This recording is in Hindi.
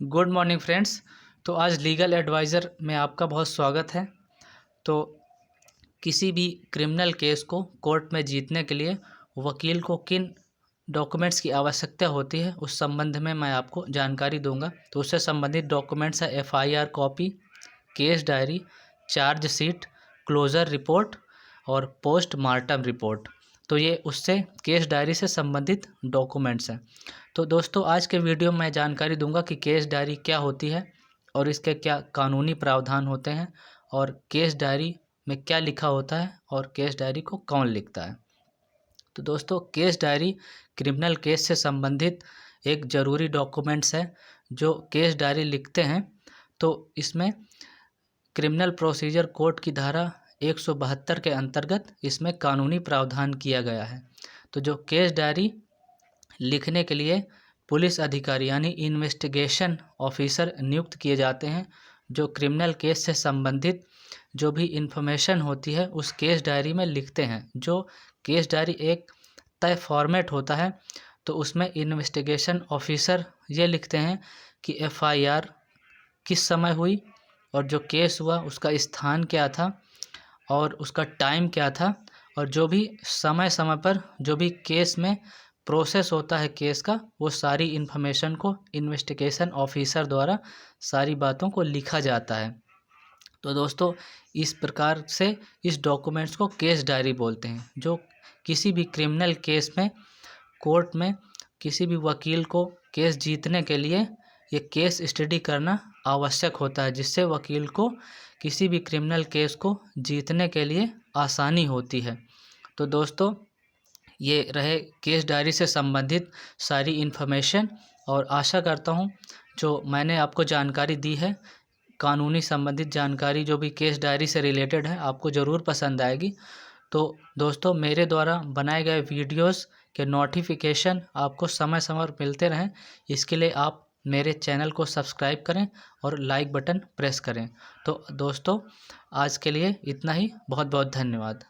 Good morning friends. तो आज लीगल एडवाइज़र में आपका बहुत स्वागत है। तो किसी भी क्रिमिनल केस को कोर्ट में जीतने के लिए वकील को किन डॉक्यूमेंट्स की आवश्यकता होती है उस संबंध में मैं आपको जानकारी दूंगा। तो उससे संबंधित डॉक्यूमेंट्स है FIR copy, case diary, chargesheet, closure report और पोस्टमार्टम रिपोर्ट। तो ये उससे केस डायरी से संबंधित डॉक्यूमेंट्स हैं। तो दोस्तों आज के वीडियो में मैं जानकारी दूंगा कि केस डायरी क्या होती है और इसके क्या कानूनी प्रावधान होते हैं और केस डायरी में क्या लिखा होता है और केस डायरी को कौन लिखता है। तो दोस्तों केस डायरी क्रिमिनल केस से संबंधित एक ज़रूरी डॉक्यूमेंट्स है जो केस डायरी लिखते हैं। तो इसमें क्रिमिनल प्रोसीजर कोड की धारा 172 के अंतर्गत इसमें कानूनी प्रावधान किया गया है। तो जो केस डायरी लिखने के लिए पुलिस अधिकारी यानी इन्वेस्टिगेशन ऑफिसर नियुक्त किए जाते हैं, जो क्रिमिनल केस से संबंधित जो भी इंफॉर्मेशन होती है उस केस डायरी में लिखते हैं। जो केस डायरी एक तय फॉर्मेट होता है, तो उसमें इन्वेस्टिगेशन ऑफिसर ये लिखते हैं कि एफआईआर किस समय हुई और जो केस हुआ उसका स्थान क्या था और उसका टाइम क्या था, और जो भी समय समय पर जो भी केस में प्रोसेस होता है केस का, वो सारी इन्फॉर्मेशन को इन्वेस्टिगेशन ऑफिसर द्वारा सारी बातों को लिखा जाता है। तो दोस्तों इस प्रकार से इस डॉक्यूमेंट्स को केस डायरी बोलते हैं। जो किसी भी क्रिमिनल केस में कोर्ट में किसी भी वकील को केस जीतने के लिए ये केस स्टडी करना आवश्यक होता है, जिससे वकील को किसी भी क्रिमिनल केस को जीतने के लिए आसानी होती है। तो दोस्तों ये रहे केस डायरी से संबंधित सारी इन्फॉर्मेशन, और आशा करता हूँ जो मैंने आपको जानकारी दी है कानूनी संबंधित जानकारी जो भी केस डायरी से रिलेटेड है आपको ज़रूर पसंद आएगी। तो दोस्तों मेरे द्वारा बनाए गए वीडियोस के नोटिफिकेशन आपको समय समय पर मिलते रहें, इसके लिए आप मेरे चैनल को सब्सक्राइब करें और लाइक बटन प्रेस करें। तो दोस्तों आज के लिए इतना ही। बहुत बहुत धन्यवाद।